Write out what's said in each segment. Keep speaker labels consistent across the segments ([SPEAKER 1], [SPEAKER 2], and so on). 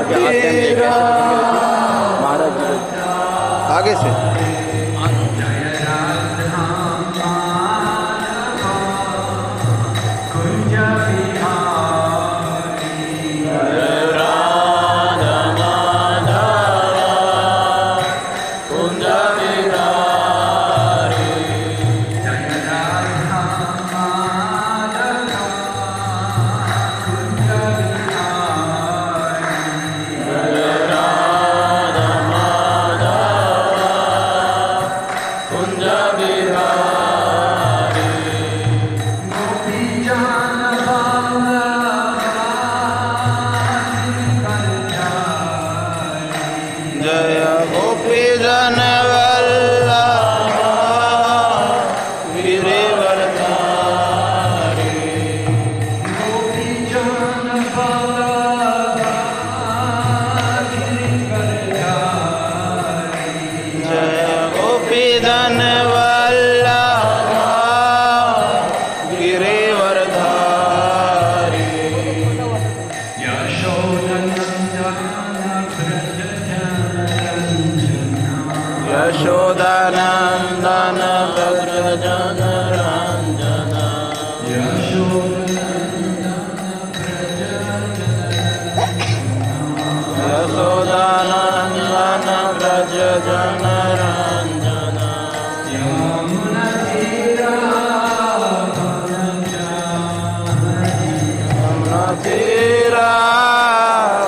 [SPEAKER 1] तेरा
[SPEAKER 2] महाराज
[SPEAKER 1] आगे से
[SPEAKER 2] यशोदानन्दन व्रजन रञ्जन यशोदानन्दन व्रजन रञ्जन यमुनातीरा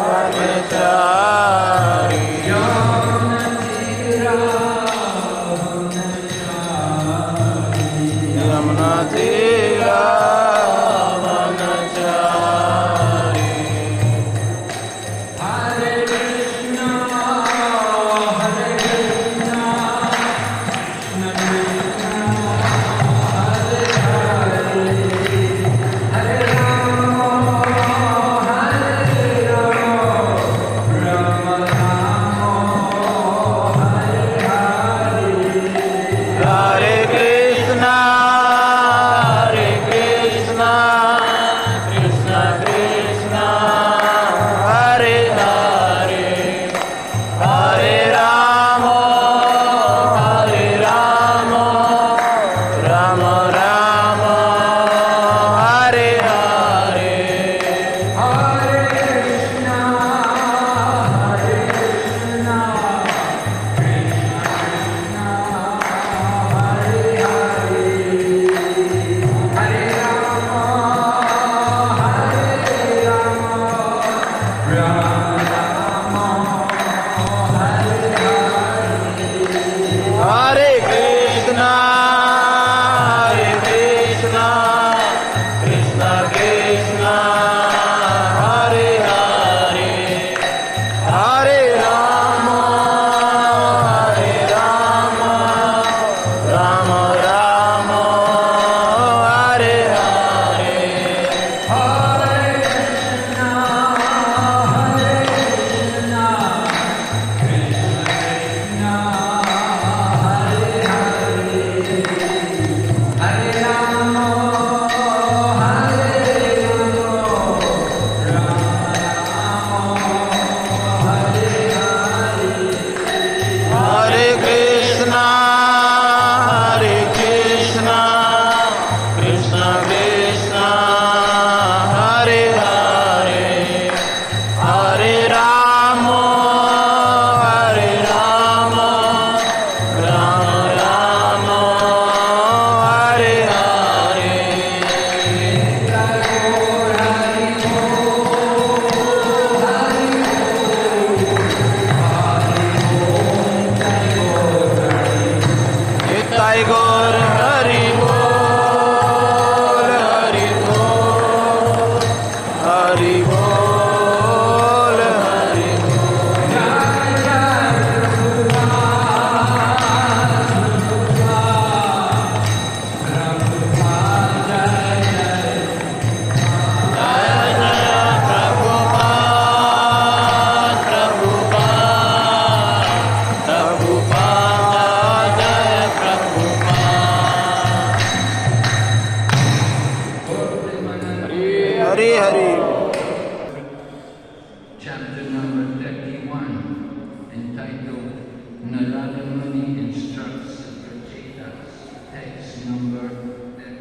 [SPEAKER 2] वनचारी यमुनातीरा वनचारी
[SPEAKER 3] Hare Krishna, Hare Krishna, Krishna Krishna, Hare Hare, Hare Rama, Hare Rama, Rama Rama, Hare Hare.
[SPEAKER 2] Hare Krishna, Hare Krishna, Krishna Krishna, Hare Hare, Hare Rama, Hare Rama, Rama Rama, Hare Hare.
[SPEAKER 3] Hare Krishna, Hare Krishna, Krishna Krishna, Hare Hare, Hare Rama, Hare Rama, Rama Rama, Hare Hare.
[SPEAKER 2] Hare Krishna, Hare Krishna, Krishna Krishna, Hare Hare, Hare Rama, Hare Rama, Rama Rama, Hare Hare.
[SPEAKER 3] Hare Krishna, Hare Krishna, Krishna Krishna, Hare Hare, Hare Rama, Hare Rama, Rama Rama, Hare entitled Narada Muni Instructs Prachetas, text number 13.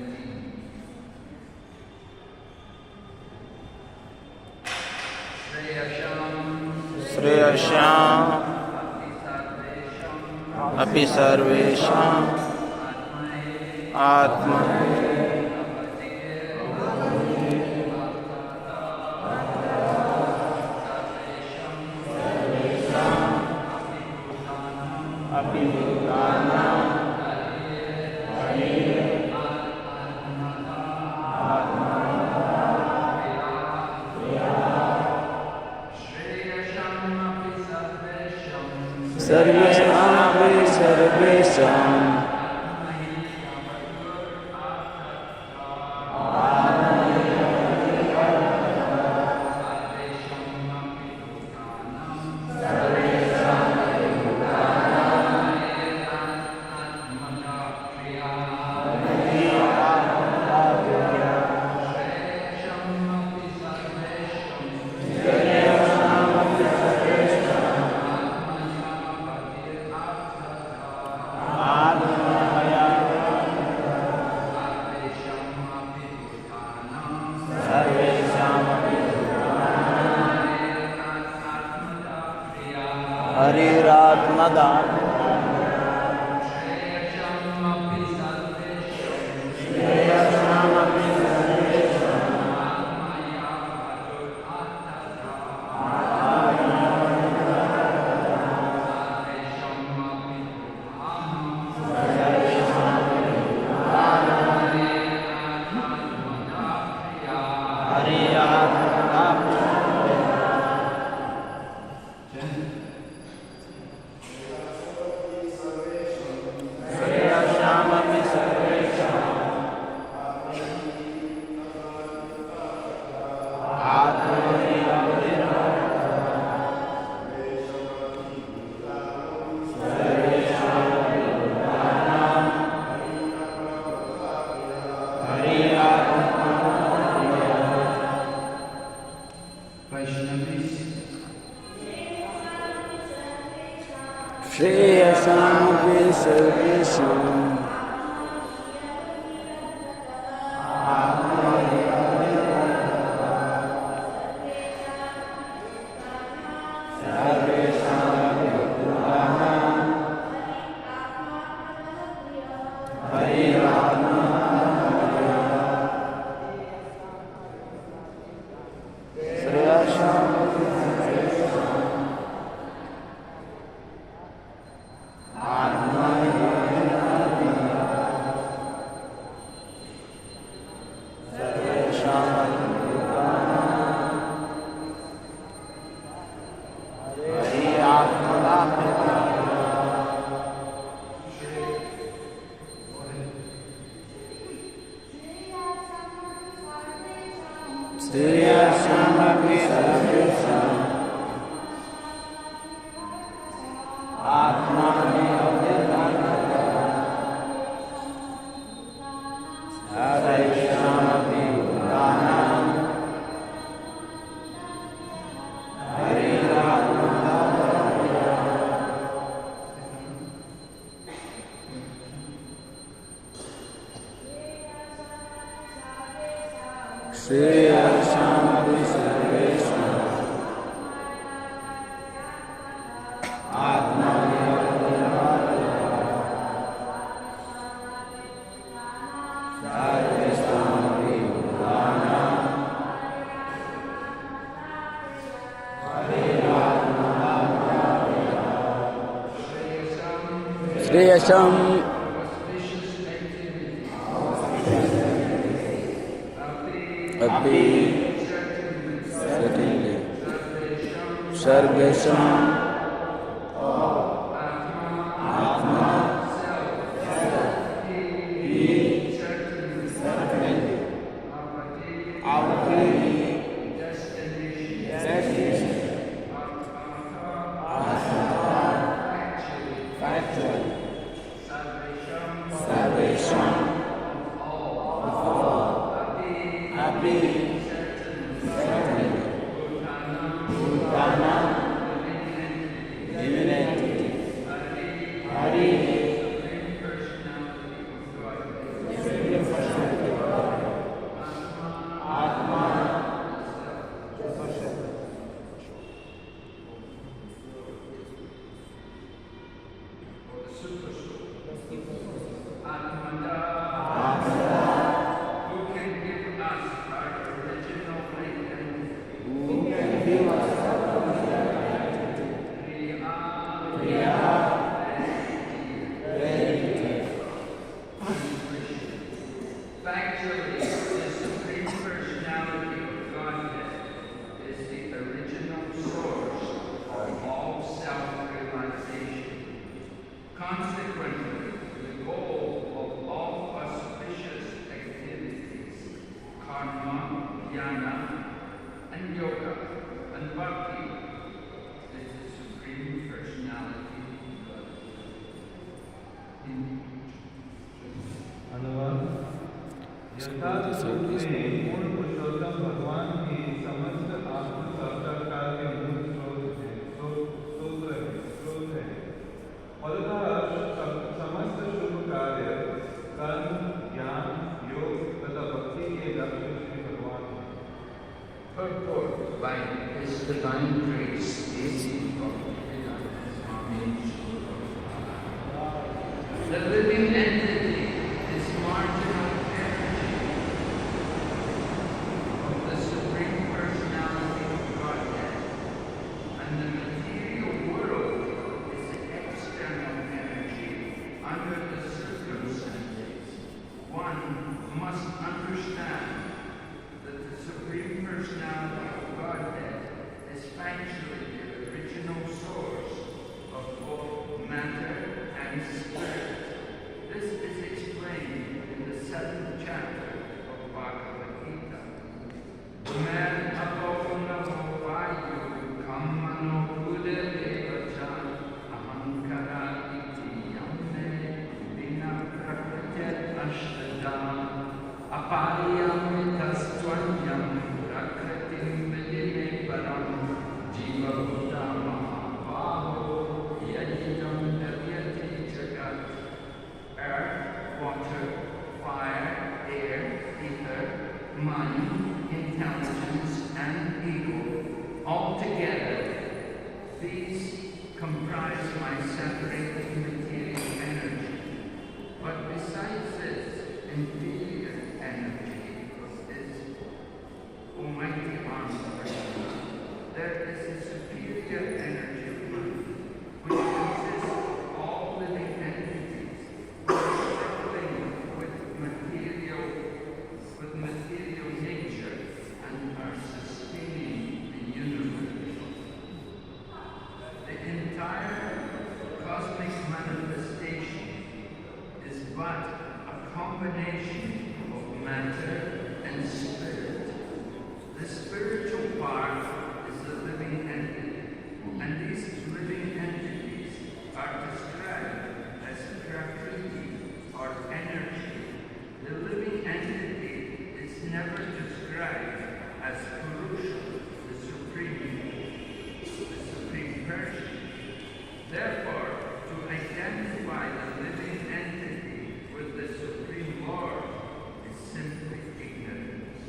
[SPEAKER 2] श्रेयस्याम् अपि सर्वेषाम् आत्मा
[SPEAKER 1] सर्वेषामपि सर्वेषाम् हरिरात्मदा श्रेयसामपि सर्वेषाम् श्रेयसामपि सर्वेषाम् आत्मानि सर्वेषामपि भूतानां श्रेयसामपि सर्वेषाम् आत्मानि सर्वेषामपि भूतानां श्रेयसाम् अपि certainly सर्वेषाम् आत्मा
[SPEAKER 4] पूर्ण पुरुषोत्तम भगवान की समस्त आत्म साक्षात्कार के मूल स्रोत है। फलतः समस्त शुभ कार्य कर्म ज्ञान योग तथा भक्ति के लक्ष्य श्री भगवान हैं।
[SPEAKER 3] Purport by His divine grace, A.C. Bhaktivedanta Swami Srila. The living entity is marginal energy of the Supreme Personality of Godhead, and the material world is the external energy under the circumstances. One must understand that the Supreme Personality of Godhead is factually the original source of both matter and spirit. This is explained in the 7th chapter of Bhagavad Gita. Man apavunavo vayu kammano buddha-deva-chan ahankara iti yamme vina prakritet ashtadam apariyamitastvanyam prakritim vidime param jiva buddha mahabhaho yadidam davyati jagat. Earth, water, fire, air, ether, mind, intelligence, and ego. Altogether, these comprise my separated material energy. But besides this inferior energy, this almighty arm, there is a superior energy of mind, which consists of all living entities struggling with material nature and are sustaining the universe. The entire cosmic manifestation is but a combination of matter and spirit. The spiritual part is the living entity, and these living entities are described as prakriti or energy. The living entity is never described as Purusha, the supreme person. Therefore, to identify the living entity with the Supreme Lord is simply ignorance.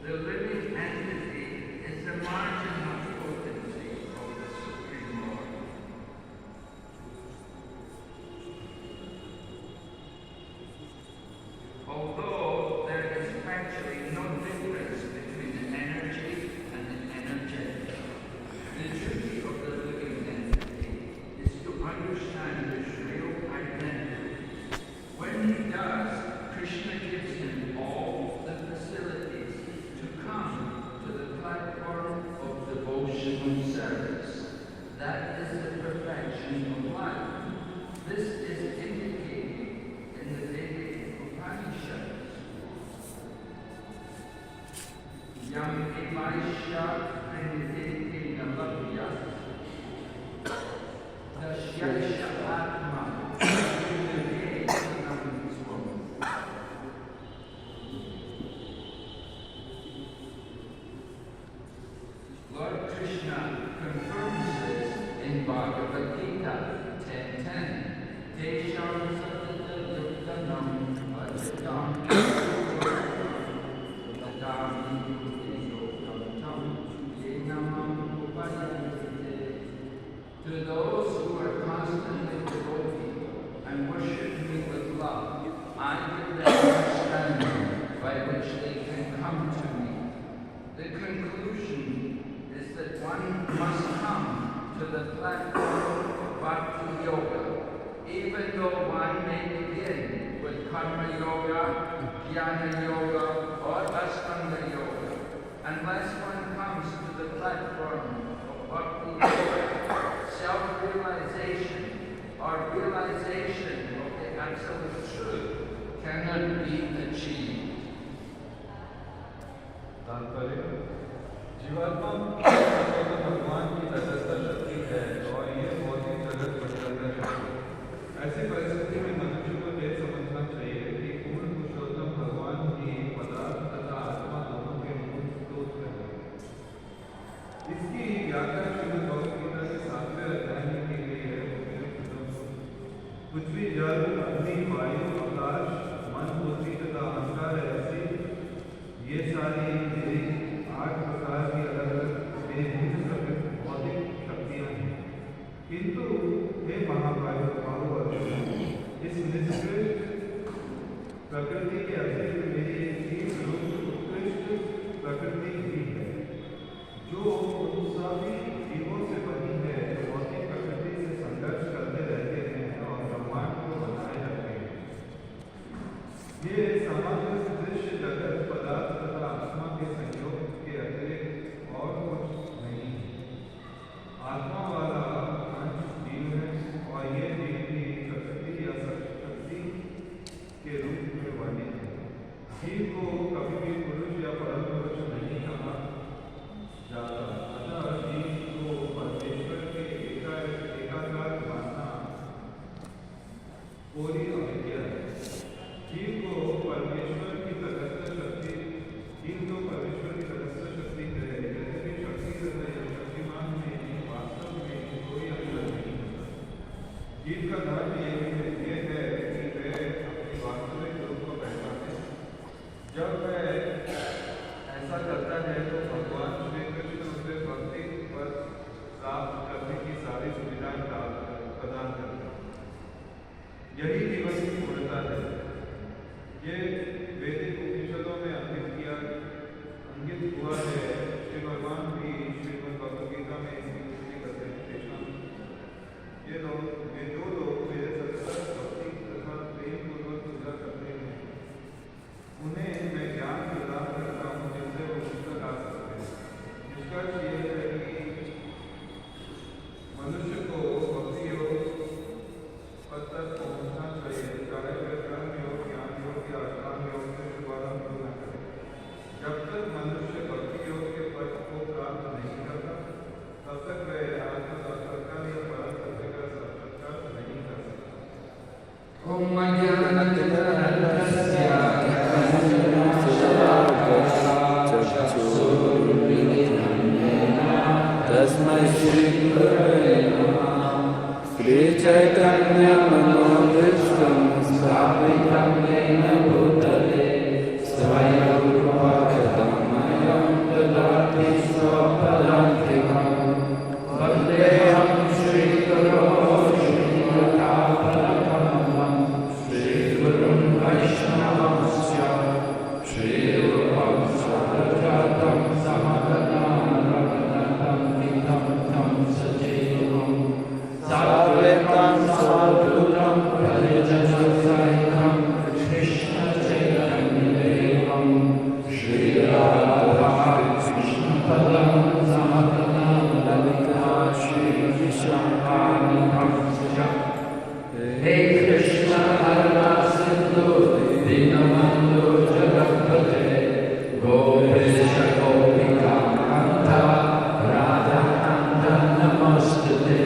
[SPEAKER 3] The living entity is the marginal potency of the Supreme Lord. Although there is actually no difference between the energy and the energetic, the duty of the living entity is to understand his real identity. When he does, Krishna gives him all the facilities to come to the platform of devotional service. That is the perfection of life. This is indicated in the Vedic Upanishads. Yam Evaisha Prinidete Navavya Dashyasha Atma Lord Krishna confirms this in Bhagavad Gita 10:10. Desham satata yuktanam ajidam tadami yuktam yenamam upayate. To those who are constantly devoted and worship me with love, I give them understanding by which they can come to me. The conclusion is that one must come to the platform of Bhakti Yoga, even though one may begin with Karma Yoga, Jnana Yoga, or Ashtanga Yoga. Unless one comes to the platform of Bhakti Yoga, self-realization or realization of the absolute truth cannot be achieved.
[SPEAKER 4] तात्पर्य जीवात्मा भगवान की तटस्थ शक्ति है और ये भौतिक जगत परिवर्तन है। ऐसी परिस्थिति में मनुष्य को यह समझना चाहिए कि पूर्ण पुरुषोत्तम भगवान की पदार्थ किंतु हे महाभारत, इस निष्कृष्ट प्रकृति के अतिरिक्त मेरी जीव रूप उत्कृष्ट प्रकृति भी है, जो उन सभी जीवों से बनी है, जो भौतिक प्रकृति से संघर्ष करते रहते हैं और ब्रह्मांड को बनाए रखते हैं। ये समग्र दृश्य जगत पदार्थ तथा आत्मा के संयोग के अतिरिक्त और कुछ नहीं है। आत्मा वाला अंश जीव है और ये जीव भी प्रकृति या शक्ति के रूप में वर्णित है। जीव को कभी भी पुरुष या परम पुरुष नहीं कहा जाता, अतः जीव को परमेश्वर के एकाकार मानना पूरी अविद्या है। जीव को परमेश्वर की तटस्थ शक्ति है, यद्यपि शक्ति तथा शक्तिमान में वास्तव में कोई अंतर नहीं होता। जीव का धर्म ये है कि वह अपने वास्तविक रूप को पहचाने। जब वह ऐसा करता है तो भगवान श्री कृष्ण उसे भक्ति पर प्राप्त करने की सारी सुविधाएं प्रदान करते हैं। यही जीवन की पूर्णता है। ये वैदिक उपनिषदों में अंकित हुआ है। श्री भगवान भी श्रीमद् भगवद गीता में इसकी पुष्टि करते हैं। वे जो लोग मेरे सतत भक्ति तथा प्रेम पूर्वक पूजा करते हैं, उन्हें मैं ज्ञान प्रदान करता हूँ जिससे वो मुझ तक आ सकते हैं। निष्कर्ष ये है कि मनुष्य को भक्ति योग पद तक पहुँचना चाहिए, चाहे वह कर्म योग, ज्ञान योग या अष्टांग योग से शुभारंभ क्यों न करे। जब तक मनुष्य भक्ति योग के पद को प्राप्त नहीं करता, तब तक वह आत्म साक्षात्कार या परम सत्य का साक्षात्कार नहीं कर सकता।
[SPEAKER 3] ओम अज्ञानतिमिरान्धस्य
[SPEAKER 1] तस्मै श्री गुरवे नमः। श्री चैतन्य मनोभीष्टं स्थापितं येन भूतले स्वयं रूपा कथमयं ददाति स्वपदान्तिकं। वन्देऽहं श्रीगुरो श्रीयुतापदकमलं श्रीगुरुं वैष्णवंश्च श्रीरूपं साग्रजातं सहगणं रघुनाथं वितं तं सजीवं साद्वैतं सावधूतं परिजनसहितं कृष्णचैतन्यदेवं श्रीराधा कृष्णपदं सहगणं ललिता श्रीविशाखान्वितंश्च। हे कृष्ण करुणा सिन्धु दीनबन्धु जगत्पते गोपेश गोपिका कान्त राधाकान्त नमोस्तुते।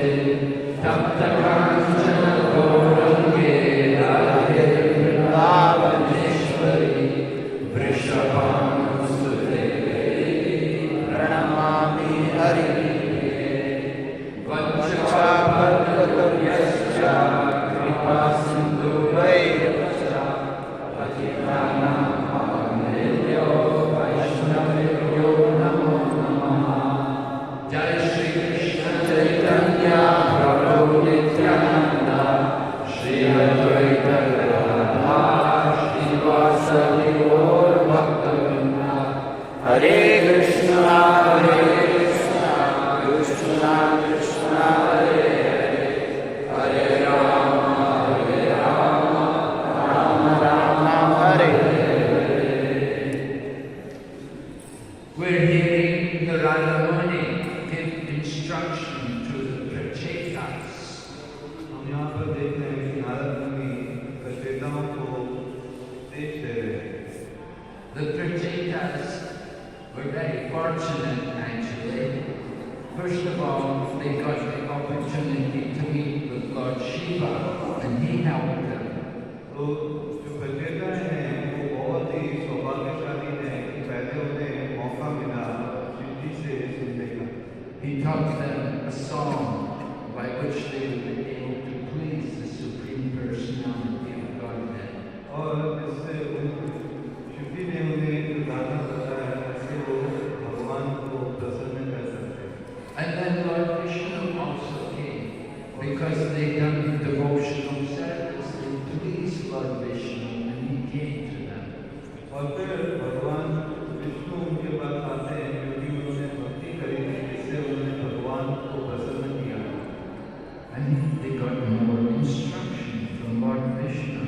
[SPEAKER 1] तप्त काञ्चन गौरङ्गे राधे वृन्दावनेश्वरी वृषभानुसुते
[SPEAKER 2] प्रणमामि हरिप्रिये।
[SPEAKER 3] वंशचाकल्पतरुभ्यश्च कृपा सिन्धुभ्यश्च पतितानां पावनेभ्यो वैष्णवेभ्यो नमो नमः। जय श्री कृष्ण चैतन्य प्रभु नित्यानंद श्री अद्वैत गदाधर श्रीवासदि गौर भक्तवृंद। हरे कृष्णा कृष्णा कृष्णा हरे हरे, हरे Ram Ram Ram Hare Hare. We're hearing Narada Muni give instruction to the Prachetas.
[SPEAKER 4] हम यहाँ पर देखते हैं कि नारद मुनि प्रचेताओं को उपदेश दे रहे हैं।
[SPEAKER 3] The Prachetas were very fortunate actually. First of all, they got the opportunity to meet with Lord Shiva and he helped them.
[SPEAKER 4] तो जो प्रचेता हैं वो बहुत ही सौभाग्यशाली हैं कि पहले उन्हें मौका मिला शिव जी से सुनने का।
[SPEAKER 3] He taught them a song by which they would be able to please the Supreme Personality of Godhead.
[SPEAKER 4] और जिससे शिव जी ने उन्हें एक गाना बताया जिससे वो भगवान को प्रसन्न कर सकते हैं।
[SPEAKER 3] And then Lord Vishnu also came.
[SPEAKER 1] because they done devotional service, they pleased Lord Vishnu and he came to them.
[SPEAKER 4] और फिर भगवान विष्णु उनके पास आते हैं क्योंकि उन्होंने भक्ति करी थी जिससे उन्होंने भगवान को प्रसन्न किया
[SPEAKER 1] And they got more instruction from Lord Vishnu.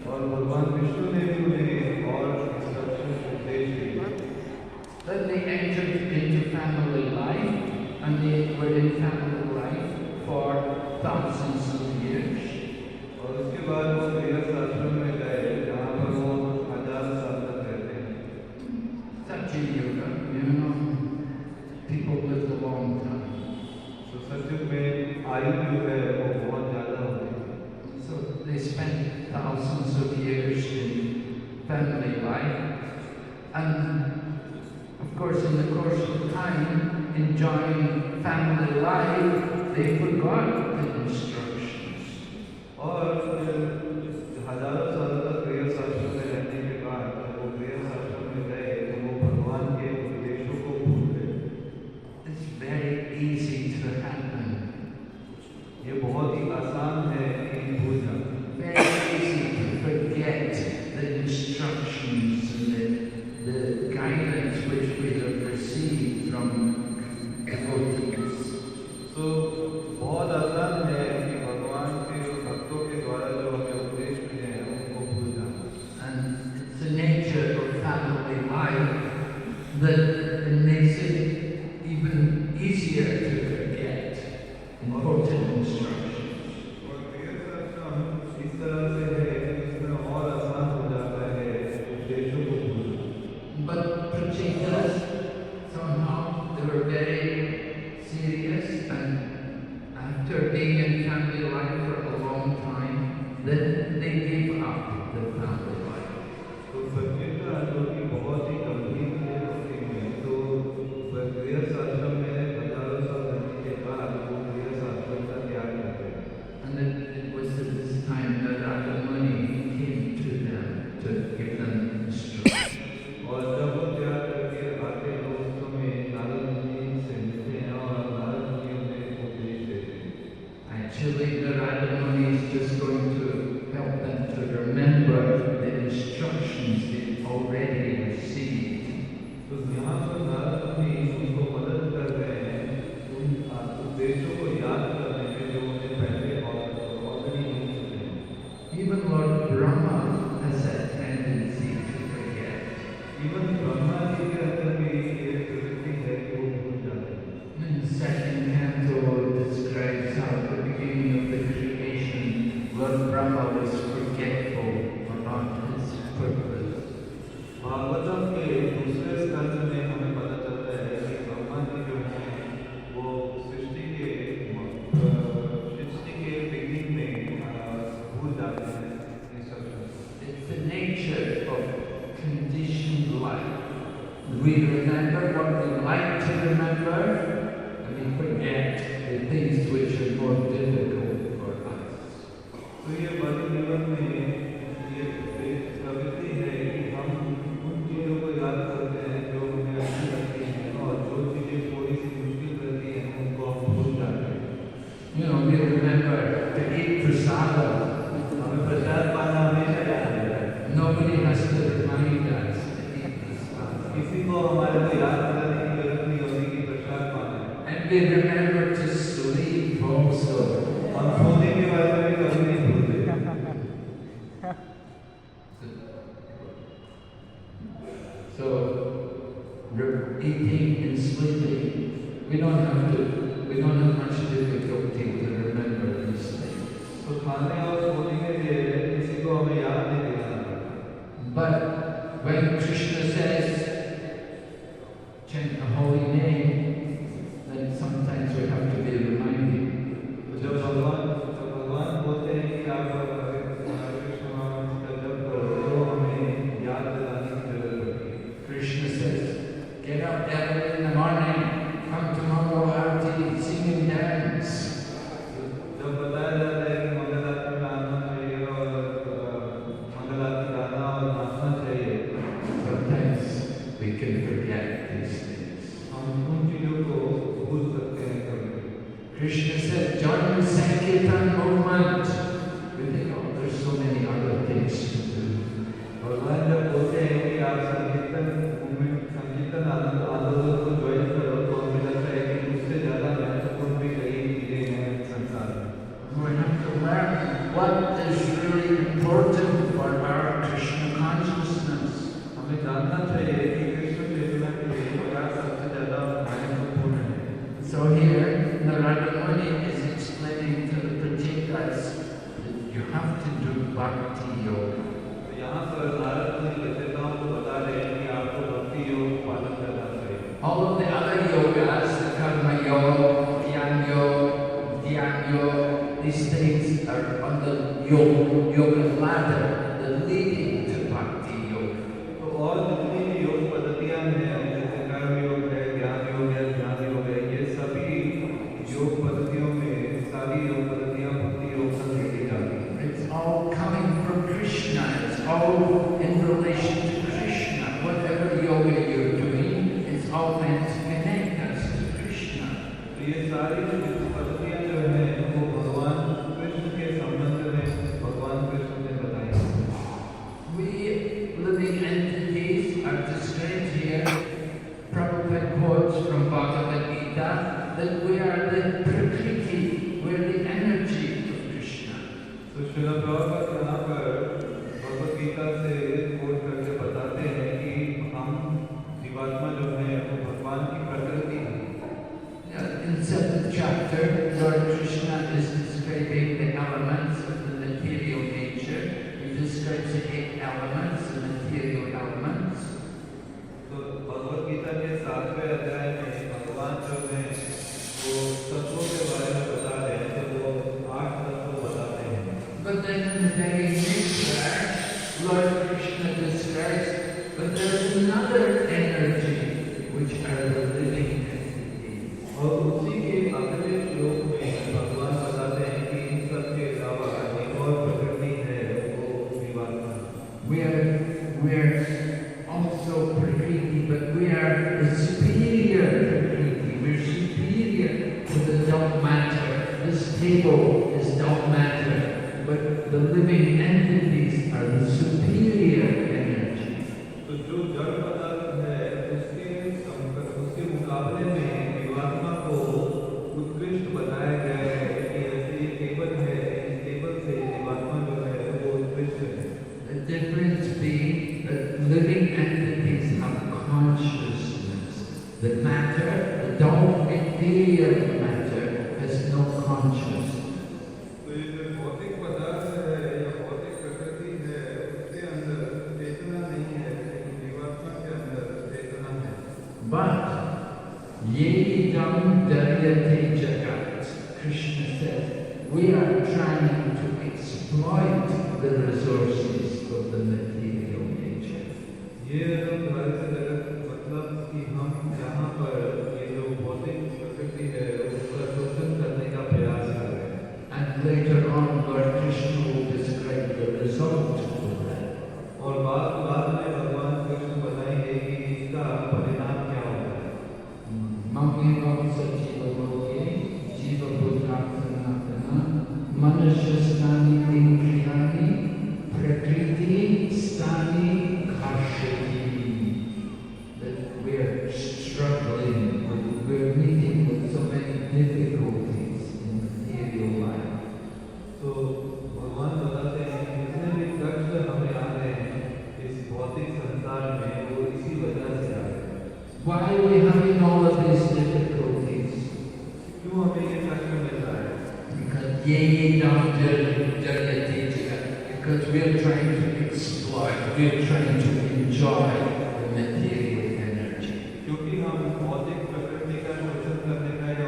[SPEAKER 4] और भगवान विष्णु ने भी उन्हें और इंस्ट्रक्शन उपदेश दिए
[SPEAKER 1] Then they entered into family life, and they were in family life for thousands of years.
[SPEAKER 4] और उसके बाद वो गृहस्थ आश्रम में गए जहाँ पर वो 1000 साल तक रहते हैं
[SPEAKER 1] Satya Yuga, you know, people lived a long time.
[SPEAKER 4] तो सत्युग में आयु जो है वो बहुत ज़्यादा होती है
[SPEAKER 1] So they spent thousands of years in family life, and of course, in the course of time, enjoying family life, they forgot the instructions.
[SPEAKER 4] और फिर हजारों सालों तक गृहस्थ आश्रम में रहने के बाद जब वो गृहस्थ आश्रम में गए तो वो भगवान के उपदेशों को भूल गए
[SPEAKER 1] It's very easy to happen.
[SPEAKER 4] ये बहुत ही आसान है कि भूल जाना
[SPEAKER 1] Very easy to forget the instructions and the guidance which we have received from devotees.
[SPEAKER 4] तो बहुत आसान है कि भगवान के भक्तों के द्वारा जो हमें उपदेश मिले हैं उनको भूल जाना
[SPEAKER 1] And it's the nature of family life that it makes it even easier to forget important instructions.
[SPEAKER 4] और गृहस्थ आश्रम इस तरह से है कि इसमें और आसान हो जाता है उपदेशों को भूलना
[SPEAKER 1] But Prachetas, somehow they were very serious, and after being in family life for a long time, then they gave up the family life.
[SPEAKER 4] तो सत्युता जो कि बहुत ही गंभीर थे भक्ति में तो गृहस्थ आश्रम में हजारों साल रहने के बाद वो गृहस्थ आश्रम का त्याग करते हैं
[SPEAKER 1] And it was at this time that Radha Muni came to them to give them instruction.
[SPEAKER 4] और जब वो त्याग करके आते हैं उस समय नारद मुनि से मिलते हैं और नारद मुनि उन्हें उपदेश देते हैं
[SPEAKER 1] Actually, the Radha Muni is just going to help them to remember the instructions they already received.
[SPEAKER 4] तो यहाँ पर नारद मुनि उनको मदद कर रहे हैं उन उपदेशों को याद करने में जो उन्हें पहले और ऑलरेडी मिल चुके हैं
[SPEAKER 1] Even Lord Brahma has a tendency to forget.
[SPEAKER 4] Even Brahma ji के अंदर भी ये प्रवृत्ति है कि वो भूल जाते हैं
[SPEAKER 1] In the second canto describes how at the beginning of the creation, Lord Brahma was forgetful about his purpose.
[SPEAKER 4] Bhagavatam के दूसरे स्कंद में हमें पता चलता है कि ब्रह्मा जी जो हैं वो सृष्टि के बिगिनिंग में भूल जाते हैं instruction
[SPEAKER 1] It's the nature of conditioned life. We remember what we like to remember, and we forget the things which are more difficult for us.
[SPEAKER 4] तो ये बाकी जीवन में ये प्रवृत्ति है कि हम उन चीज़ों को याद करते हैं जो हमें अच्छी लगती हैं और जो चीज़ें थोड़ी सी मुश्किल रहती हैं उनको हम भूल जाते हैं
[SPEAKER 1] You know, we remember to eat prasada.
[SPEAKER 4] हमें प्रसाद पाना हमेशा याद रहता है
[SPEAKER 1] Nobody has to remind us to eat prasada.
[SPEAKER 4] किसी को हमारे को याद कराने की जरूरत नहीं होती कि प्रसाद पाना है
[SPEAKER 1] And we remember to sleep also.
[SPEAKER 4] हम सोने के बारे में कभी नहीं भूलते
[SPEAKER 1] So, eating and sleeping, we don't have much difficulty to remember these things.
[SPEAKER 4] तो खाने और सोने के लिए किसी को हमें याद नहीं दिलाना
[SPEAKER 1] But when Krishna says, chant the holy name, then sometimes we have to be reminded.
[SPEAKER 4] तो जब भगवान बोलते हैं कि आप हरे कृष्ण महामंत्र का जप करो तो हमें याद दिलाने की जरूरत पड़ती है
[SPEAKER 1] Krishna says, get up early in the morning, come to Mangal Arati, sing and dance.
[SPEAKER 4] जब बताया जाता है कि मंगल आरती में आना चाहिए और मंगल आरती गाना और नाचना चाहिए
[SPEAKER 1] Sometimes we can forget these things.
[SPEAKER 4] हम उन
[SPEAKER 1] join Sankirtan movement. We think, oh, there's so many other things to do.
[SPEAKER 4] भगवान जब बोलते हैं कि आप संकीर्तन आंदोलन को ज्वाइन करो तो हमें लगता है कि उससे ज़्यादा महत्वपूर्ण भी कई चीज़ें हैं संसार में।
[SPEAKER 1] We have to learn what is really important for our Krishna consciousness.
[SPEAKER 4] हमें जानना चाहिए कि कृष्ण चेतना के लिए क्या सबसे ज़्यादा महत्वपूर्ण है।
[SPEAKER 1] So here, Narada Muni is explaining to the Prachitas that you have to do bhakti yoga.
[SPEAKER 4] तो यहाँ पर नारद मुनि प्रचेताओं को बता रहे हैं कि आपको भक्ति योग पालन करना चाहिए।
[SPEAKER 1] All of the other yogas, the karma yoga, dhyan yoga, dhyan yoga, these things are on the yoga ladder, the leading to bhakti yoga.
[SPEAKER 4] तो और जितनी भी योग पद्धतियाँ हैं, जैसे कर्म योग है, ज्ञान योग है, ध्यान योग है, ये सभी योग पद्धतियों में सारी योग पद्धतियाँ भक्ति योग से देखी जाती हैं।
[SPEAKER 1] It's all coming from Krishna. It's all in relation to Krishna. Whatever yoga you're doing, it's all meant to connect us to Krishna.
[SPEAKER 4] तो ये सारी पद्धतियाँ जो हैं वो भगवान कृष्ण के संबंध में भगवान कृष्ण ने बताई हैं।
[SPEAKER 1] We living entities are described here. Prabhupada quotes from Bhagavad Gita that we are the Prakriti, we are the energy of Krishna.
[SPEAKER 4] तो श्रील प्रभुपाद यहाँ पर भगवद गीता से कोट करके बताते हैं कि हम जीवात्मा जो है वो भगवान की प्रकृति है।
[SPEAKER 1] In 7th chapter, Lord Krishna is describing the elements of the material nature. He describes the 8 elements, the material elements.
[SPEAKER 4] तो भगवद गीता के 7वें अध्याय में भगवान जो है वो तत्वों के बारे में बता रहे हैं, तो वो 8 तत्व बताते हैं।
[SPEAKER 1] But then in the very next verse, Lord Krishna describes that there is another energy which are the living entities.
[SPEAKER 4] और उसी के अगले श्लोक में भगवान बताते हैं कि इन सब के अलावा एक और प्रकृति है वो जीवात्मा।
[SPEAKER 1] We are also Prakriti, but we are the superior Prakriti. We are superior to the dumb matter. This table is dumb matter, but the living entities are the superior energy.
[SPEAKER 4] तो जो जड़ पदार्थ है उसके मुकाबले में जीवात्मा को उत्कृष्ट बताया गया है कि ऐसे ये टेबल है, इस टेबल से जीवात्मा जो है वो उत्कृष्ट है।
[SPEAKER 1] The difference being that living entities have consciousness. The matter, the dull ethereal matter, has no consciousness.
[SPEAKER 4] तो ये जो भौतिक पदार्थ है या भौतिक प्रकृति है उसके अंदर चेतना नहीं है, लेकिन जीवात्मा के अंदर चेतना है।
[SPEAKER 1] But Yedidam Daryate Jagat, Krishna said, we are trying to exploit the resources of the material nature.
[SPEAKER 4] ये घर से जगत मतलब कि हम यहाँ पर ये जो भौतिक प्रकृति है उसका शोषण करने का प्रयास कर रहे हैं।
[SPEAKER 1] And later on, Lord Krishna will describe the result of that.
[SPEAKER 4] और बाद में भगवान कृष्ण बताएंगे कि इसका परिणाम क्या होता है।
[SPEAKER 1] Mamyevam Sajiva Loke, Jiva Bhutratmanatana, Manashastani Indriyani, Prakriti Stani Kashati. That we're struggling with, we're meeting with so many difficulties in material life.
[SPEAKER 4] तो भगवान बताते हैं कि जितने भी कष्ट हमें आ रहे हैं इस भौतिक संसार में वो इसी वजह से आ रहे हैं।
[SPEAKER 1] Why are we having all of these difficulties?
[SPEAKER 4] क्यों हमें ये कष्ट मिल रहा है?
[SPEAKER 1] Because Yedidam Daryate Jagat. Because we are trying to exploit, we are trying to enjoy the material energy.
[SPEAKER 4] क्योंकि हम भौतिक प्रकृति का शोषण करने का या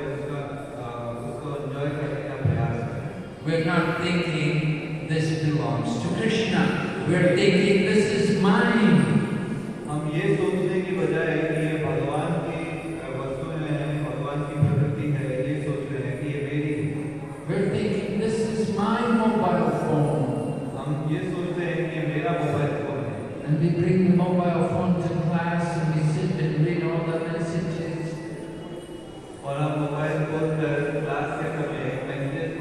[SPEAKER 4] उसको एंजॉय करने का प्रयास कर रहे हैं।
[SPEAKER 1] We're not thinking this belongs to Krishna. We're thinking this is mine.
[SPEAKER 4] हम ये सोचने की बजाय कि ये भगवान की वस्तुएं हैं, भगवान की प्रकृति है, ये सोच रहे हैं कि ये मेरी है।
[SPEAKER 1] We're thinking this is my mobile phone.
[SPEAKER 4] हम ये सोचते हैं कि ये मेरा मोबाइल फोन है।
[SPEAKER 1] And we bring the mobile phone to class and we sit and read all the messages.
[SPEAKER 4] और हम मोबाइल फोन पर क्लास के समय message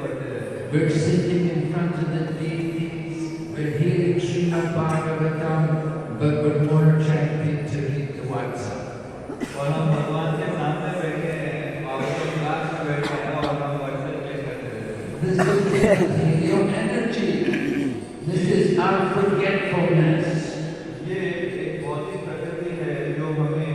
[SPEAKER 1] We're sitting in front of the deities, we're hearing Srimad Bhagavatam, but we're more attracted to read the WhatsApp.
[SPEAKER 4] और हम भगवान के सामने बैठे हैं और क्लास में बैठे हैं और हम WhatsApp पे करते हैं।
[SPEAKER 1] This is material energy. This is our forgetfulness.
[SPEAKER 4] ये एक भौतिक प्रकृति है जो हमें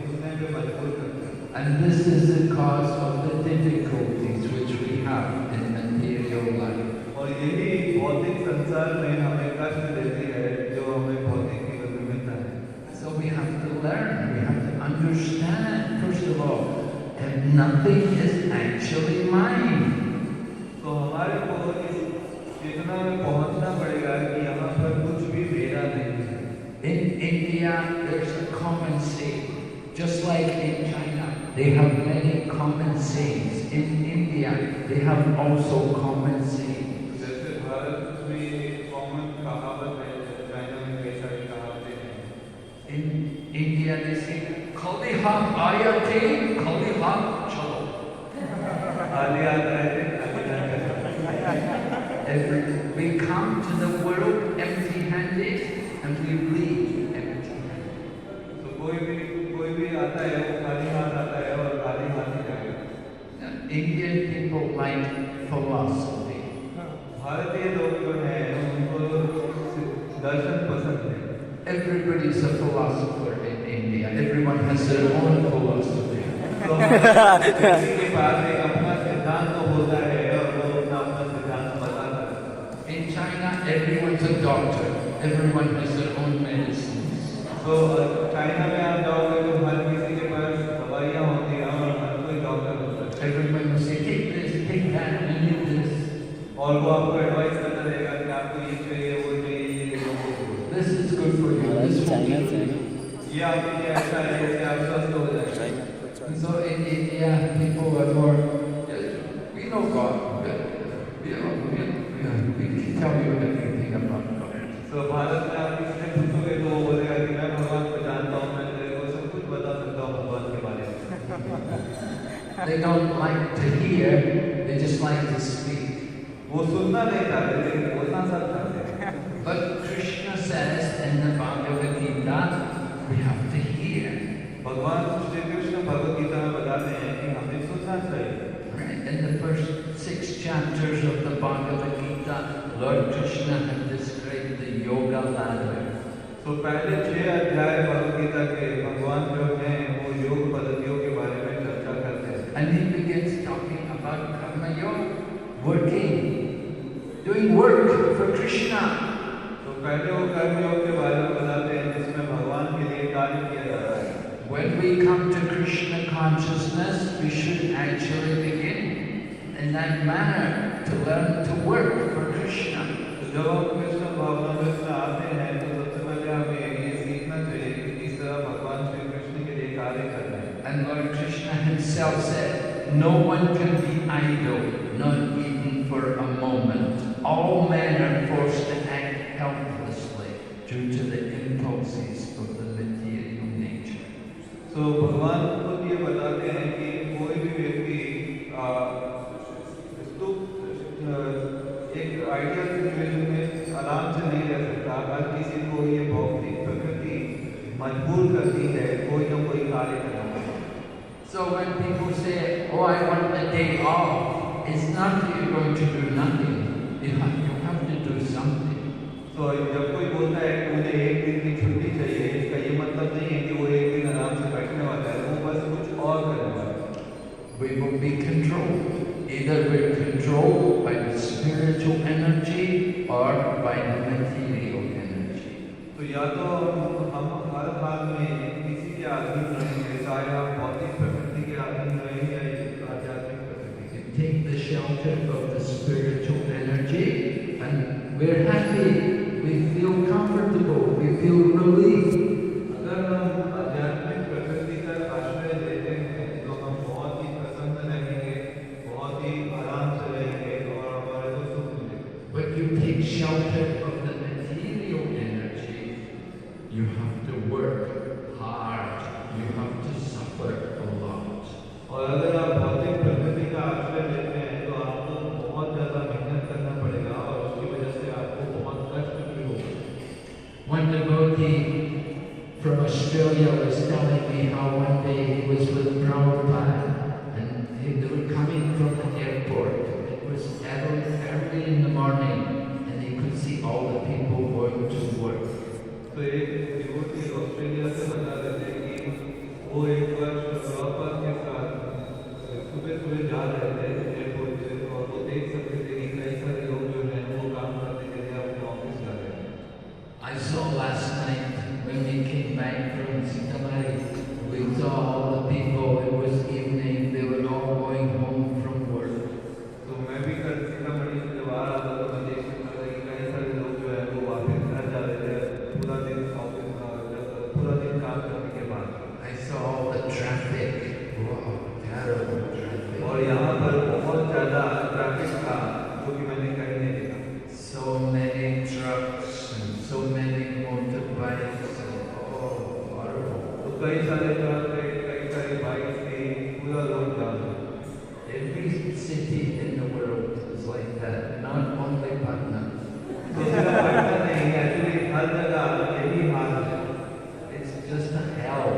[SPEAKER 4] भूलने पे मजबूर करती है।
[SPEAKER 1] And this is the cause of the difficulties which we have in material life.
[SPEAKER 4] और यही भौतिक संसार में हमें कष्ट देती है जो हमें भौतिक जीवन में मिलता है।
[SPEAKER 1] So we have to learn, we have to understand, first of all, that nothing is actually mine.
[SPEAKER 4] तो हमारे को इस चेतना में पहुंचना पड़ेगा कि यहाँ पर कुछ भी मेरा नहीं है।
[SPEAKER 1] In India, there's a common saying, just like in China, they have many common sayings. In India, they have also common sayings.
[SPEAKER 4] जैसे भारत में कॉमन कहावत है, चाइना में कई सारी कहावतें हैं।
[SPEAKER 1] In India, they say, "Kali haq ayate, kali haq chalo."
[SPEAKER 4] आले आता है
[SPEAKER 1] We come to the world empty-handed and we leave empty-handed.
[SPEAKER 4] तो कोई भी आता है वो खाली हाथ आता है और खाली हाथ ही जाएगा।
[SPEAKER 1] Indian people like philosophy.
[SPEAKER 4] भारतीय लोग जो हैं उनको दर्शन पसंद है।
[SPEAKER 1] Everybody's a philosopher in India. Everyone has their own philosophy.
[SPEAKER 4] तो किसी के पास एक अपना सिद्धांत तो होता है और वो अपना सिद्धांत बताता है।
[SPEAKER 1] In China, everyone's a doctor. Everyone has their own medicines.
[SPEAKER 4] तो चाइना में आप जाओगे तो हर किसी के पास दवाइयाँ होती हैं और हर कोई डॉक्टर होता है।
[SPEAKER 1] Everyone will say, "Take this, take that, you need this."
[SPEAKER 4] और वो आपको एडवाइस करता रहेगा कि आपको ये चाहिए वो चाहिए ये वो।
[SPEAKER 1] This is good for you. This won't be good.
[SPEAKER 4] ये आपके लिए अच्छा है इससे आप स्वस्थ हो जाएंगे।
[SPEAKER 1] So in India, people are more, we know God, but we can tell you everything about God.
[SPEAKER 4] तो भारत में आप किसी से पूछोगे तो वो बोलेगा कि मैं भगवान को जानता हूँ, मैं तेरे को सब कुछ बता सकता हूँ भगवान के बारे में।
[SPEAKER 1] They don't like to hear, they just like to speak.
[SPEAKER 4] वो सुनना नहीं चाहते लेकिन बोलना सब चाहते हैं।
[SPEAKER 1] But Krishna says in the Bhagavad Gita, we have to hear.
[SPEAKER 4] भगवान श्री कृष्ण भगवद गीता में बताते हैं कि हमें सुनना चाहिए।
[SPEAKER 1] Right? In the first 6 chapters of the Bhagavad Gita, Lord Krishna had described the yoga ladder.
[SPEAKER 4] तो पहले 6 अध्याय भगवद गीता के भगवान जो हैं वो योग पद्धतियों के बारे में चर्चा करते हैं।
[SPEAKER 1] And he begins talking about Karma Yoga, working, doing work for Krishna.
[SPEAKER 4] तो पहले वो कर्म योग के बारे में बताते हैं जिसमें भगवान के लिए कार्य किया जाता है।
[SPEAKER 1] When we come to Krishna consciousness, we should actually begin in that manner to learn to work for Krishna.
[SPEAKER 4] तो जब हम कृष्ण भावनामृत में आते हैं तो सबसे पहले हमें ये सीखना चाहिए कि किस तरह भगवान श्री कृष्ण के लिए कार्य करना है।
[SPEAKER 1] And Lord Krishna himself said, "No one can be idle, not even for a moment. All men are forced to act helplessly due to the impulses of the material nature."
[SPEAKER 4] तो भगवान खुद ये बताते हैं कि कोई भी व्यक्ति एक आइडियल सिचुएशन में आराम से नहीं रह सकता। हर किसी को ये भौतिक प्रकृति मजबूर करती है कोई ना कोई कार्य करना।
[SPEAKER 1] So when people say, "Oh, I want a day off," it's not that you're going to do nothing. You have to do something.
[SPEAKER 4] तो जब कोई बोलता है कि मुझे एक दिन की छुट्टी चाहिए, इसका ये मतलब नहीं है कि वो एक दिन आराम से बैठने वाला है, वो बस कुछ और करने वाला है।
[SPEAKER 1] We will be controlled. Either we're controlled by the spiritual energy or by the material energy.
[SPEAKER 4] तो या तो हम हर हाल में किसी के अधीन रहेंगे, चाहे हम भौतिक प्रकृति के अधीन रहें या आध्यात्मिक प्रकृति के।
[SPEAKER 1] Take the shelter of the spiritual energy and we're happy. We feel comfortable. We feel relief.
[SPEAKER 4] अगर हम आध्यात्मिक प्रकृति का आश्रय लेते हैं तो हम बहुत ही प्रसन्न रहेंगे, बहुत ही आराम से रहेंगे और हमारे को सुख मिलेगा।
[SPEAKER 1] When you take shelter of the material energy, you have to work hard. You have to suffer a lot.
[SPEAKER 4] और अगर आप भौतिक प्रकृति का आश्रय लेते हैं तो आपको बहुत ज़्यादा मेहनत
[SPEAKER 1] Surya was telling me how one day he was with Prabhupada and they were coming from the airport. It was early in the morning and he could see all the people going to work.
[SPEAKER 4] तो एक devotee Australia से बता रहे थे कि वो एक वर्ष प्रॉपर के साथ सुबह सुबह जा रहे थे एयरपोर्ट से और वो देख सकते थे कि कई सारे लोग जो हैं वो काम करने के लिए अपने ऑफिस जा रहे हैं.
[SPEAKER 1] I saw last night when we came back from Sitamari, we saw all the people, it was evening, they were all going home from work.
[SPEAKER 4] तो मैं भी कल सीतामढ़ी से जब आ रहा था तो मैं देख सकता था कि कई सारे लोग जो है वो वापस घर जा रहे थे पूरा दिन ऑफिस पूरा दिन काम करने के बाद.
[SPEAKER 1] I saw all the traffic. Wow, terrible traffic.
[SPEAKER 4] और यहाँ पर बहुत ज़्यादा ट्रैफिक था जो कि मैंने कहीं नहीं देखा.
[SPEAKER 1] So many trucks and so many motorbikes and horrible.
[SPEAKER 4] तो कई सारे ट्रक थे कई सारी बाइक थी पूरा रोड जाम था.
[SPEAKER 1] Every city in the world is like that, not only Patna.
[SPEAKER 4] तो सिर्फ पटना नहीं एक्चुअली हर जगह यही हाल है.
[SPEAKER 1] It's just a hell.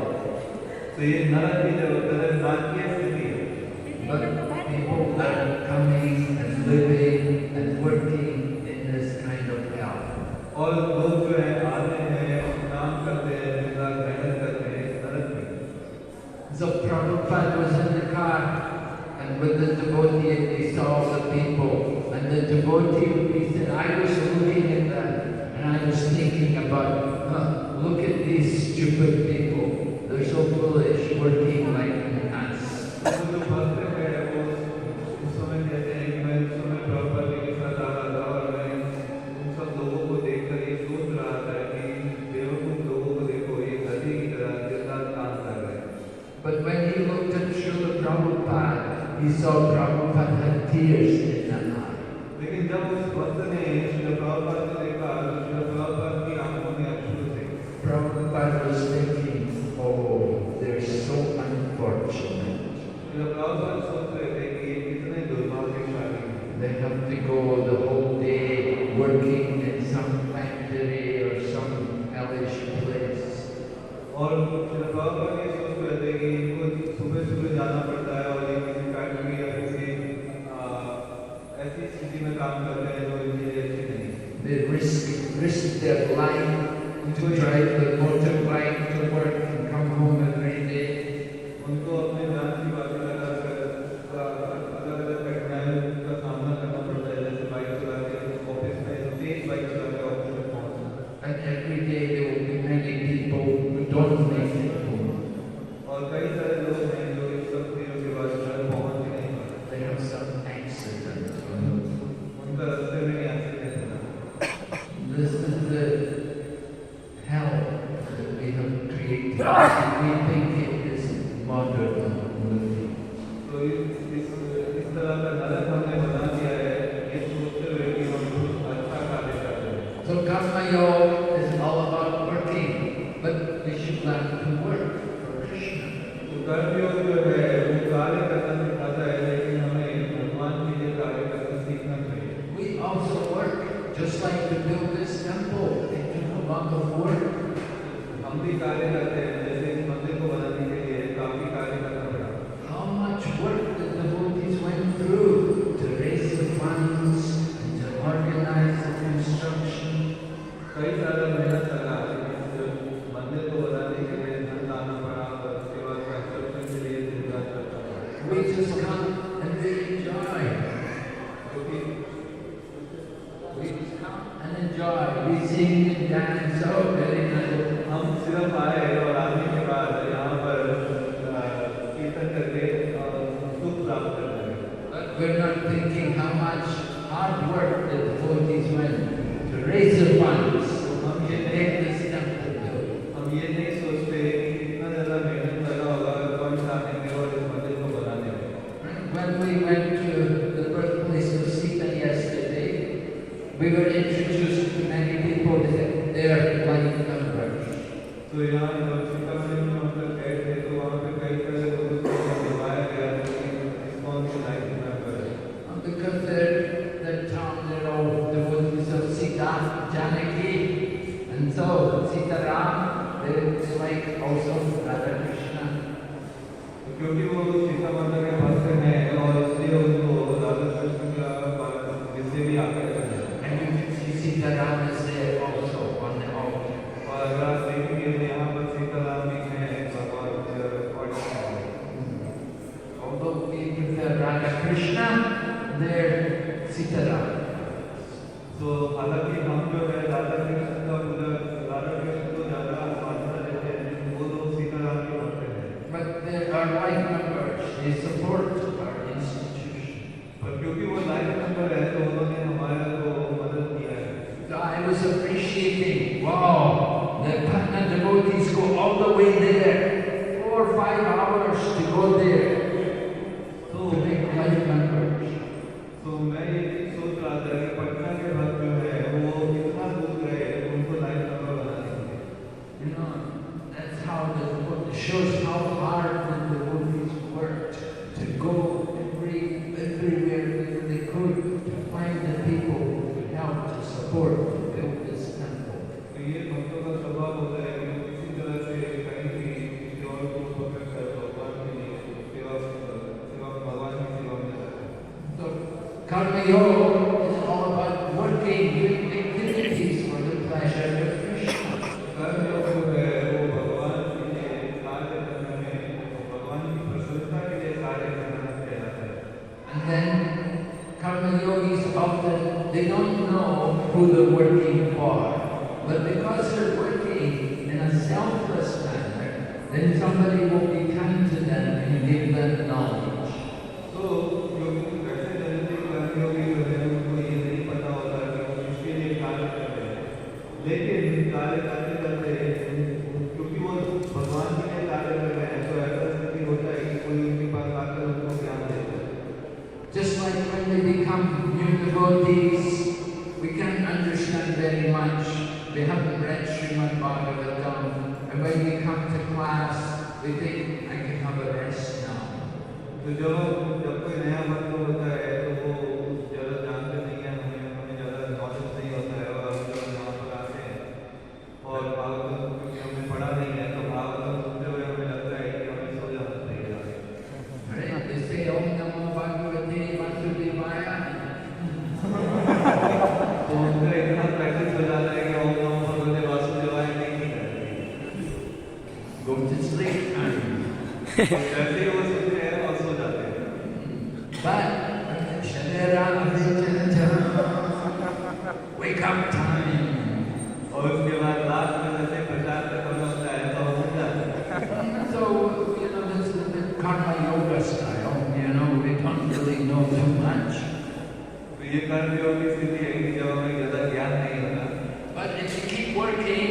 [SPEAKER 4] तो ये नरक की जगह नाटकीय स्थिति है.
[SPEAKER 1] But people are coming and living and working in this kind of hell.
[SPEAKER 4] और लोग जो है आते हैं और काम करते हैं जितना मेहनत करते हैं इस नरक में.
[SPEAKER 1] So Prabhupada was in the car and with the devotee he saw the people and the devotee, he said, I was looking at that and I was thinking about, look at these stupid people, they're so foolish, working like us.
[SPEAKER 4] तो जो भक्त है वो उस समय कहते हैं कि मैं उस समय प्रॉपर्टी के साथ आ रहा था और मैं उन सब लोगों को देखकर ये सोच रहा था कि बेवकूफ लोगों को देखो ये गधी की तरह के साथ काम कर रहे हैं.
[SPEAKER 1] But when he looked at Srila Prabhupada, he saw Prabhupada had tears in the eye.
[SPEAKER 4] लेकिन जब उस भक्त ने श्रील प्रभुपाद को देखा तो श्रील प्रभुपाद की आंखों में अश्रु थे.
[SPEAKER 1] Prabhupada was thinking, oh, they're so unfortunate.
[SPEAKER 4] Srila Prabhupada सोच रहे थे कि ये कितने दुर्भाग्यशाली हैं.
[SPEAKER 1] They have to go the whole day working in some factory or some hellish place.
[SPEAKER 4] और श्रील प्रभुपाद ये सोच रहे थे कि इनको सुबह सुबह जाना पड़ता है और ये किसी फैक्ट्री या किसी ऐसी स्थिति में काम करते हैं जो इनके लिए अच्छी नहीं.
[SPEAKER 1] They risk their life to drive the motorbike to work and come home every day.
[SPEAKER 4] उनको अपने जान की बातें लगाकर अलग अलग कठिनाइयों का सामना करना पड़ता है जैसे बाइक चला के ऑफिस में तेज बाइक चला के ऑफिस में पहुंचना.
[SPEAKER 1] And every day there will be many people who don't make it home.
[SPEAKER 4] और कई सारे लोग हैं जो इस सब चीज़ों के बाद घर पहुंच ही नहीं पाते.
[SPEAKER 1] They have some accident.
[SPEAKER 4] उनका रास्ते में ही एक्सीडेंट हुआ.
[SPEAKER 1] This is the hell that we have created. We think it is modern movie.
[SPEAKER 4] तो इस तरह का नरक हमने बना दिया है ये सोचते हुए कि हम कुछ अच्छा कार्य कर रहे हैं.
[SPEAKER 1] So Karma Yoga is all about working, but we should learn to work for Krishna.
[SPEAKER 4] तो कर्मयोग जो है वो कार्य करना सिखाता है लेकिन हमें भगवान के लिए कार्य करना सीखना चाहिए.
[SPEAKER 1] We also work, just like to build this temple. It took a lot of work.
[SPEAKER 4] हम भी कार्य करते हैं जैसे इस मंदिर को बनाने के लिए काफी कार्य करना पड़ा.
[SPEAKER 1] How much work the devotees went through to raise the funds and to organize the construction.
[SPEAKER 4] कई सारा मेहनत लगा इस मंदिर को बनाने के लिए धन लाना पड़ा और उसके बाद कंस्ट्रक्शन के लिए इंतजार करना पड़ा.
[SPEAKER 1] We just come and we enjoy.
[SPEAKER 4] क्योंकि
[SPEAKER 1] We just come and enjoy. We sing and dance. Oh, very nice.
[SPEAKER 4] हम सिर्फ आए और आने के बाद यहाँ पर कीर्तन करके सुख प्राप्त करते हैं.
[SPEAKER 1] But we're not thinking how much hard work the devotees went to raise the funds to make this temple built.
[SPEAKER 4] हम ये नहीं सोचते कि कितना ज़्यादा मेहनत लगा होगा फंड्स आने में और इस मंदिर को बनाने में.
[SPEAKER 1] When we went to the birthplace of Sita yesterday, we were introduced to many people that they're like members.
[SPEAKER 4] तो यहाँ सीतामढ़ी में हम लोग गए थे तो वहाँ पे कई सारे लोगों को बुलाया गया कि इस्कॉन के लाइफ मेंबर है.
[SPEAKER 1] Because they're town, they're all devotees of Sita, Janaki, and so Sita Ram, they like also Radha Krishna.
[SPEAKER 4] क्योंकि वो सीता माता के भक्त हैं और इसलिए उनको राधा कृष्ण का विषय भी आकर है।
[SPEAKER 1] And you can see Sita Ram is there also on the altar.
[SPEAKER 4] और अगर आप देखेंगे तो यहाँ पर सीताराम भी हैं भगवान
[SPEAKER 1] Although we prefer Radha Krishna, there Sita Ram.
[SPEAKER 4] तो हालांकि हम जो है राधा कृष्ण का पूजा राधा कृष्ण को ज़्यादा मान्यता देते हैं, वो लोग सीताराम के भक्त हैं।
[SPEAKER 1] But there are like members, they support our institution.
[SPEAKER 4] और क्योंकि वो लाइफ मेंबर है तो उन्होंने हमारा को मदद किया है।
[SPEAKER 1] So I was appreciating, wow, the Patna devotees go all the way there, 4 or 5 hours to go there to make life members.
[SPEAKER 4] तो मैं ये सोच रहा था कि पटना के भक्त जो है वो कितना दूर गए उनको लाइफ मेंबर बनाने के लिए।
[SPEAKER 1] You know, that's how it shows how hard the devotees worked to go everywhere they could to find the people who could help to support to build this temple.
[SPEAKER 4] तो ये भक्तों का स्वभाव होता है कि वो किसी तरह से कहीं भी किसी और को पकड़कर भगवान के लिए सेवा भगवान की सेवा में जाते हैं।
[SPEAKER 1] So Karma Yoga is all about working, doing activities for the pleasure of Krishna.
[SPEAKER 4] कर्म योग जो है वो भगवान के लिए कार्य करने में भगवान की प्रसन्नता के लिए कार्य करना कहलाता है।
[SPEAKER 1] And then Karma Yogis often, they don't know who they're working for. But because they're working in a selfless manner, then somebody will be kind to them and give them knowledge.
[SPEAKER 4] तो वैसे जनते कर्मयोगी जो है उनको ये नहीं पता होता कि वो किसके लिए कार्य कर रहे हैं, लेकिन कार्य करते करते क्योंकि वो भगवान के लिए कार्य कर रहे हैं तो ऐसा स्थिति होता है कि कोई उनके पास आकर उनको ज्ञान देता है।
[SPEAKER 1] Just like when we become new devotees, we can't understand very much. We haven't read Srimad Bhagavatam, and when we come to class, we think, I can have a rest now.
[SPEAKER 4] तो जब कोई नया भक्त होता है तो वो ज़्यादा जानते नहीं हैं, हमें ज़्यादा नॉलेज नहीं होता है और हम जब यहाँ पर आते हैं और भागवत क्योंकि हमने पढ़ा नहीं है तो भागवत सुनते हुए हमें लगता है कि हमें सो जाना चाहिए।
[SPEAKER 1] Right? They say, Om Namo Bhagavate Vasudevaya.
[SPEAKER 4] तो उनका इतना प्रैक्टिस हो जाता है कि ओम नमो भगवते वासुदेवाय नहीं करते।
[SPEAKER 1] Go to sleep.
[SPEAKER 4] जैसे ही वो सुनते हैं और सो जाते हैं।
[SPEAKER 1] But Shanera Avijanja, wake up time.
[SPEAKER 4] और उसके बाद लास्ट में जैसे प्रचार खत्म होता है तो हो जाता है।
[SPEAKER 1] So, you know, this is the Karma Yoga style. You know, we don't really know too much.
[SPEAKER 4] तो ये कर्मयोग की स्थिति है कि जब हमें ज़्यादा ज्ञान नहीं होता।
[SPEAKER 1] But if you keep working,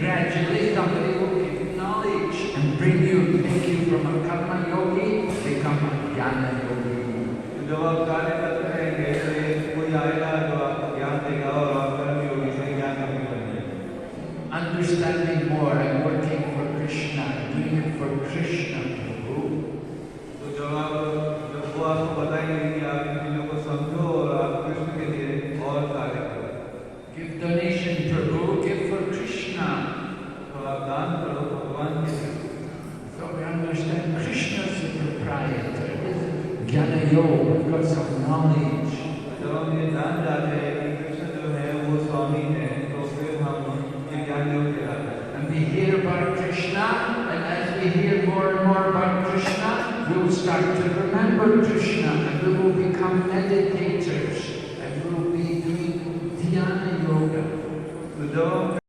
[SPEAKER 1] gradually somebody will give you knowledge and bring you, make you from a Karma Yogi, become a Jnana Yogi.
[SPEAKER 4] तो जब आप कार्य करते रहेंगे तो ये कोई आएगा जो आपको ज्ञान देगा और आप कर्मयोगी से ज्ञान योगी बनेंगे।
[SPEAKER 1] Understanding more and working for Krishna, doing it for Krishna.
[SPEAKER 4] तो जब वो आपको बताएंगे कि आप इन चीज़ों को समझो और आप कृष्ण के लिए और कार्य करो।
[SPEAKER 1] Give donation, Prabhu, give for Krishna.
[SPEAKER 4] तो आप दान करो भगवान के लिए।
[SPEAKER 1] So we understand Krishna is the proprietor. Jnana Yoga, we've got some knowledge.
[SPEAKER 4] जब हम ये जान जाते हैं कि कृष्ण जो है वो स्वामी है तो फिर हम ये ज्ञान योग कहलाता है।
[SPEAKER 1] And we hear about Krishna, and as we hear more and more about Krishna, we'll start to remember Krishna, and we will become meditative